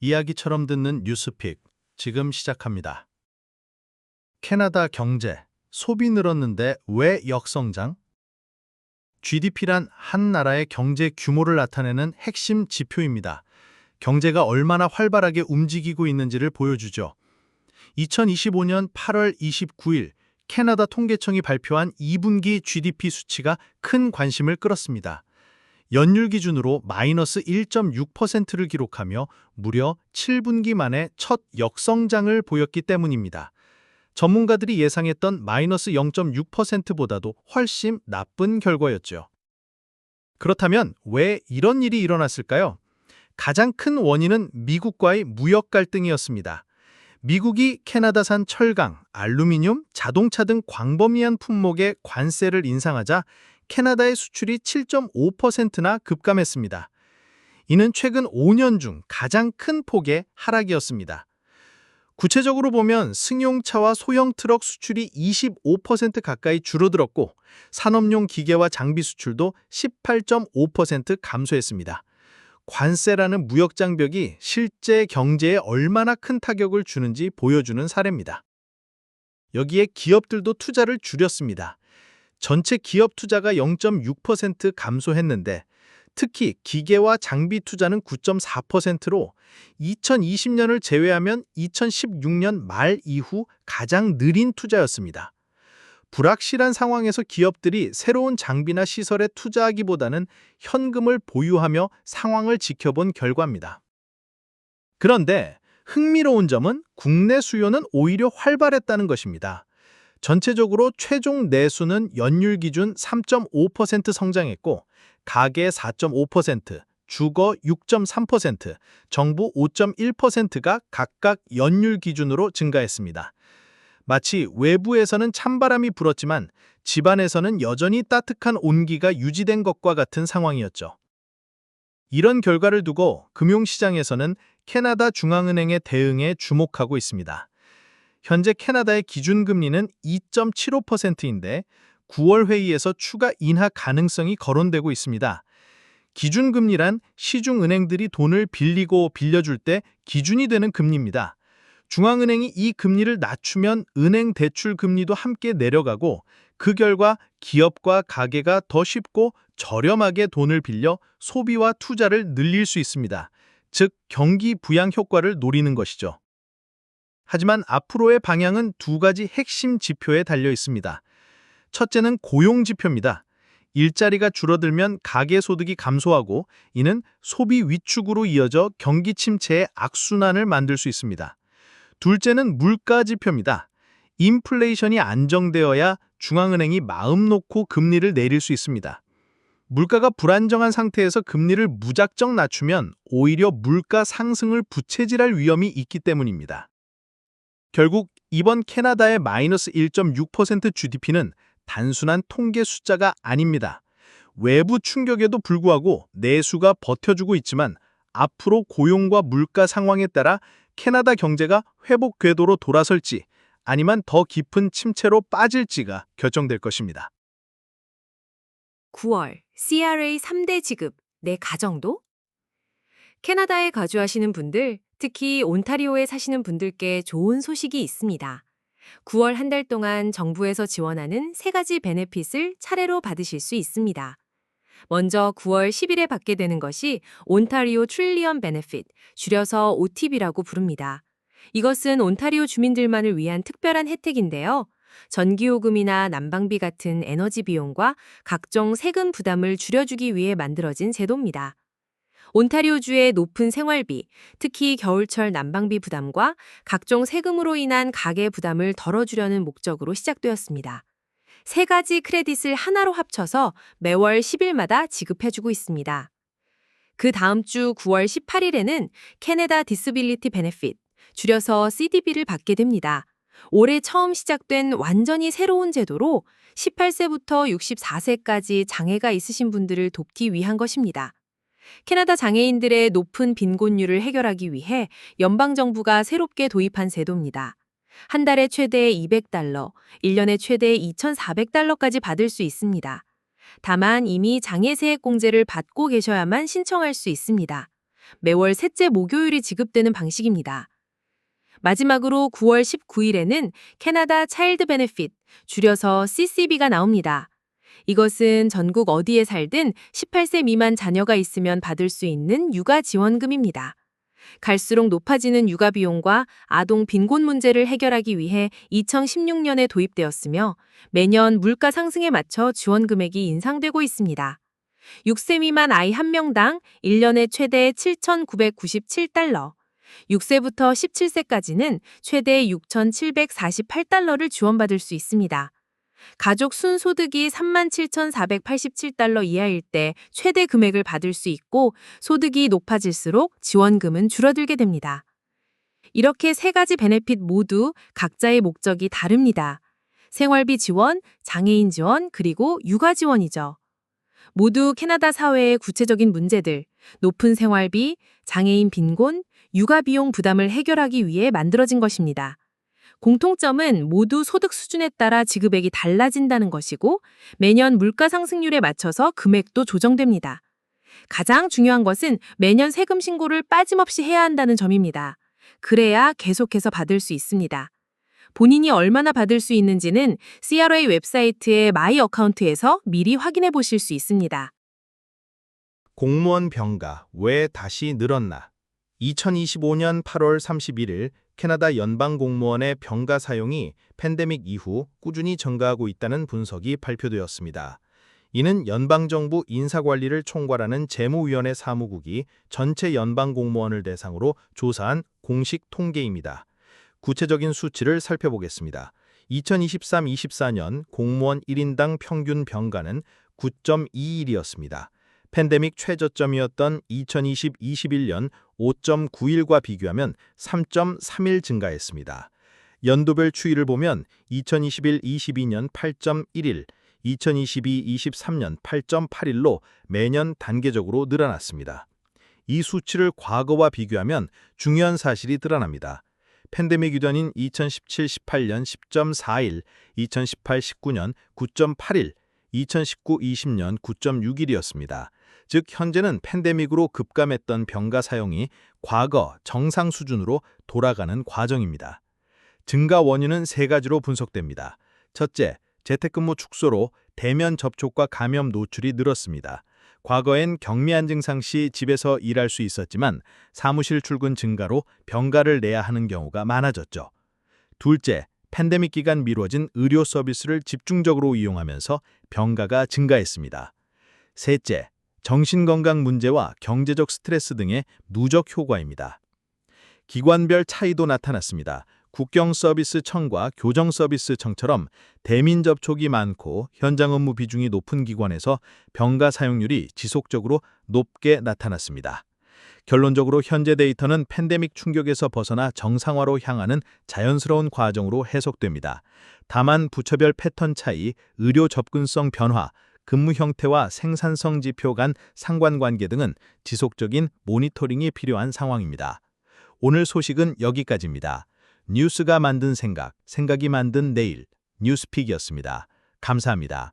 이야기처럼 듣는 뉴스픽, 지금 시작합니다. 캐나다 경제, 소비 늘었는데 왜 역성장? GDP란 한 나라의 경제 규모를 나타내는 핵심 지표입니다. 경제가 얼마나 활발하게 움직이고 있는지를 보여주죠. 2025년 8월 29일 캐나다 통계청이 발표한 2분기 GDP 수치가 큰 관심을 끌었습니다. 연율 기준으로 마이너스 1.6%를 기록하며 무려 7분기 만에 첫 역성장을 보였기 때문입니다. 전문가들이 예상했던 마이너스 0.6%보다도 훨씬 나쁜 결과였죠. 그렇다면 왜 이런 일이 일어났을까요? 가장 큰 원인은 미국과의 무역 갈등이었습니다. 미국이 캐나다산 철강, 알루미늄, 자동차 등 광범위한 품목에 관세를 인상하자 캐나다의 수출이 7.5%나 급감했습니다. 이는 최근 5년 중 가장 큰 폭의 하락이었습니다. 구체적으로 보면 승용차와 소형 트럭 수출이 25% 가까이 줄어들었고 산업용 기계와 장비 수출도 18.5% 감소했습니다. 관세라는 무역 장벽이 실제 경제에 얼마나 큰 타격을 주는지 보여주는 사례입니다. 여기에 기업들도 투자를 줄였습니다. 전체 기업 투자가 0.6% 감소했는데 특히 기계와 장비 투자는 9.4%로 2020년을 제외하면 2016년 말 이후 가장 느린 투자였습니다. 불확실한 상황에서 기업들이 새로운 장비나 시설에 투자하기보다는 현금을 보유하며 상황을 지켜본 결과입니다. 그런데 흥미로운 점은 국내 수요는 오히려 활발했다는 것입니다. 전체적으로 최종 내수는 연율 기준 3.5% 성장했고 가계 4.5%, 주거 6.3%, 정부 5.1%가 각각 연율 기준으로 증가했습니다. 마치 외부에서는 찬바람이 불었지만 집안에서는 여전히 따뜻한 온기가 유지된 것과 같은 상황이었죠. 이런 결과를 두고 금융시장에서는 캐나다 중앙은행의 대응에 주목하고 있습니다. 현재 캐나다의 기준금리는 2.75%인데 9월 회의에서 추가 인하 가능성이 거론되고 있습니다. 기준금리란 시중은행들이 돈을 빌리고 빌려줄 때 기준이 되는 금리입니다. 중앙은행이 이 금리를 낮추면 은행 대출 금리도 함께 내려가고 그 결과 기업과 가게가 더 쉽고 저렴하게 돈을 빌려 소비와 투자를 늘릴 수 있습니다. 즉, 경기 부양 효과를 노리는 것이죠. 하지만 앞으로의 방향은 두 가지 핵심 지표에 달려 있습니다. 첫째는 고용 지표입니다. 일자리가 줄어들면 가계소득이 감소하고 이는 소비 위축으로 이어져 경기 침체의 악순환을 만들 수 있습니다. 둘째는 물가 지표입니다. 인플레이션이 안정되어야 중앙은행이 마음 놓고 금리를 내릴 수 있습니다. 물가가 불안정한 상태에서 금리를 무작정 낮추면 오히려 물가 상승을 부채질할 위험이 있기 때문입니다. 결국 이번 캐나다의 마이너스 1.6% GDP는 단순한 통계 숫자가 아닙니다. 외부 충격에도 불구하고 내수가 버텨주고 있지만 앞으로 고용과 물가 상황에 따라 캐나다 경제가 회복 궤도로 돌아설지 아니면 더 깊은 침체로 빠질지가 결정될 것입니다. 9월 CRA 3대 지급, 내 가정도? 캐나다에 거주하시는 분들, 특히 온타리오에 사시는 분들께 좋은 소식이 있습니다. 9월 한 달 동안 정부에서 지원하는 3가지 베네핏을 차례로 받으실 수 있습니다. 먼저 9월 10일에 받게 되는 것이 온타리오 트릴리언 베네핏, 줄여서 OTB라고 부릅니다. 이것은 온타리오 주민들만을 위한 특별한 혜택인데요. 전기요금이나 난방비 같은 에너지 비용과 각종 세금 부담을 줄여주기 위해 만들어진 제도입니다. 온타리오주의 높은 생활비, 특히 겨울철 난방비 부담과 각종 세금으로 인한 가계 부담을 덜어주려는 목적으로 시작되었습니다. 3가지 크레딧을 하나로 합쳐서 매월 10일마다 지급해주고 있습니다. 그 다음 주 9월 18일에는 캐나다 디스빌리티 베네핏, 줄여서 CDB를 받게 됩니다. 올해 처음 시작된 완전히 새로운 제도로 18세부터 64세까지 장애가 있으신 분들을 돕기 위한 것입니다. 캐나다 장애인들의 높은 빈곤율을 해결하기 위해 연방정부가 새롭게 도입한 제도입니다. 한 달에 최대 $200, 1년에 최대 $2,400까지 받을 수 있습니다. 다만 이미 장애세액공제를 받고 계셔야만 신청할 수 있습니다. 매월 셋째 목요일이 지급되는 방식입니다. 마지막으로 9월 19일에는 캐나다 차일드 베네핏, 줄여서 CCB가 나옵니다. 이것은 전국 어디에 살든 18세 미만 자녀가 있으면 받을 수 있는 육아 지원금입니다. 갈수록 높아지는 육아 비용과 아동 빈곤 문제를 해결하기 위해 2016년에 도입되었으며 매년 물가 상승에 맞춰 지원 금액이 인상되고 있습니다. 6세 미만 아이 1명당 1년에 최대 7,997달러, 6세부터 17세까지는 최대 6,748달러를 지원받을 수 있습니다. 가족 순소득이 37,487달러 이하일 때 최대 금액을 받을 수 있고 소득이 높아질수록 지원금은 줄어들게 됩니다. 이렇게 세 가지 베네핏 모두 각자의 목적이 다릅니다. 생활비 지원, 장애인 지원, 그리고 육아 지원이죠. 모두 캐나다 사회의 구체적인 문제들, 높은 생활비, 장애인 빈곤, 육아 비용 부담을 해결하기 위해 만들어진 것입니다. 공통점은 모두 소득 수준에 따라 지급액이 달라진다는 것이고 매년 물가 상승률에 맞춰서 금액도 조정됩니다. 가장 중요한 것은 매년 세금 신고를 빠짐없이 해야 한다는 점입니다. 그래야 계속해서 받을 수 있습니다. 본인이 얼마나 받을 수 있는지는 CRA 웹사이트의 마이 어카운트에서 미리 확인해 보실 수 있습니다. 공무원 병가 왜 다시 늘었나? 2025년 8월 31일 캐나다 연방 공무원의 병가 사용이 팬데믹 이후 꾸준히 증가하고 있다는 분석이 발표되었습니다. 이는 연방정부 인사관리를 총괄하는 재무위원회 사무국이 전체 연방 공무원을 대상으로 조사한 공식 통계입니다. 구체적인 수치를 살펴보겠습니다. 2023-24년 공무원 1인당 평균 병가는 9.21이었습니다. 팬데믹 최저점이었던 2020-21년 5.91과 비교하면 3.31 증가했습니다. 연도별 추이를 보면 2021-22년 8.11, 2022-23년 8.81로 매년 단계적으로 늘어났습니다. 이 수치를 과거와 비교하면 중요한 사실이 드러납니다. 팬데믹 이전인 2017-18년 10.41, 2018-19년 9.81, 2019-20년 9.61이었습니다. 즉 현재는 팬데믹으로 급감했던 병가 사용이 과거 정상 수준으로 돌아가는 과정입니다. 증가 원인은 세 가지로 분석됩니다. 첫째, 재택근무 축소로 대면 접촉과 감염 노출이 늘었습니다. 과거엔 격리한 증상 시 집에서 일할 수 있었지만 사무실 출근 증가로 병가를 내야 하는 경우가 많아졌죠. 둘째, 팬데믹 기간 미뤄진 의료 서비스를 집중적으로 이용하면서 병가가 증가했습니다. 셋째, 정신건강 문제와 경제적 스트레스 등의 누적 효과입니다. 기관별 차이도 나타났습니다. 국경서비스청과 교정서비스청처럼 대민 접촉이 많고 현장 업무 비중이 높은 기관에서 병가 사용률이 지속적으로 높게 나타났습니다. 결론적으로 현재 데이터는 팬데믹 충격에서 벗어나 정상화로 향하는 자연스러운 과정으로 해석됩니다. 다만 부처별 패턴 차이, 의료 접근성 변화, 근무 형태와 생산성 지표 간 상관관계 등은 지속적인 모니터링이 필요한 상황입니다. 오늘 소식은 여기까지입니다. 뉴스가 만든 생각, 생각이 만든 내일, 뉴스픽이었습니다. 감사합니다.